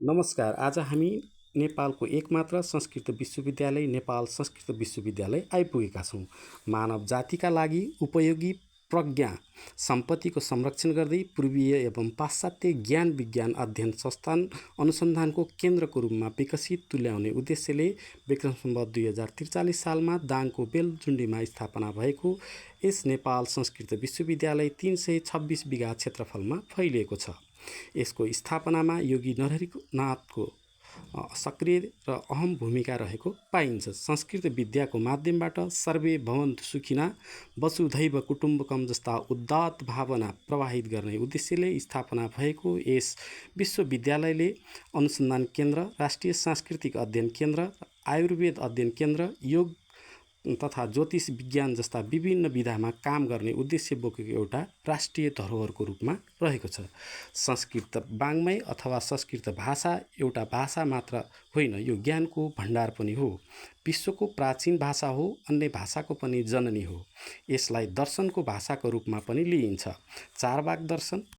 नमस्कार। आज हामी नेपालको एकमात्र संस्कृत विश्वविद्यालय नेपाल संस्कृत विश्वविद्यालय आइपुगेका छौँ। मानव जातिका लागि उपयोगी प्रज्ञा सम्पत्तिको संरक्षण गर्दै पूर्वीय एवं पाश्चात्य ज्ञान विज्ञान अध्ययन संस्थान अनुसन्धानको केन्द्रको रूपमा विकसित तुल्याउने उद्देश्यले विक्रम सम्वत 2043 सालमा दाङको बेलजुण्डीमा स्थापना भएको यस नेपाल संस्कृत विश्वविद्यालय 326 बिघा क्षेत्रफलमा फैलिएको छ। यसको स्थापनामा योगी नरहरिनाथको सक्रिय र अहम भूमिका रहेको पाइन्छ। संस्कृत विद्याको माध्यमबाट सर्वे भवन्तु सुखिना वसुधैव कुटुम्बकम जस्ता उदात्त भावना प्रवाहित गर्ने उद्देश्यले स्थापना भएको यस विश्वविद्यालयले अनुसन्धान केन्द्र, राष्ट्रिय सांस्कृतिक अध्ययन केन्द्र, आयुर्वेद अध्ययन केन्द्र, योग तथा ज्योतिष विज्ञान जस्ता विभिन्न विधामा काम गर्ने उद्देश्य बोकेको एउटा राष्ट्रिय धरोहरको रूपमा रहेको छ। संस्कृत वाङ्मय अथवा संस्कृत भाषा एउटा भाषा मात्र होइन, यो ज्ञानको भण्डार पनि हो। विश्वको प्राचीन भाषा हो, अन्य भाषाको पनि जननी हो। यसलाई दर्शनको भाषाको रूपमा पनि लिइन्छ। चारवाक दर्शन,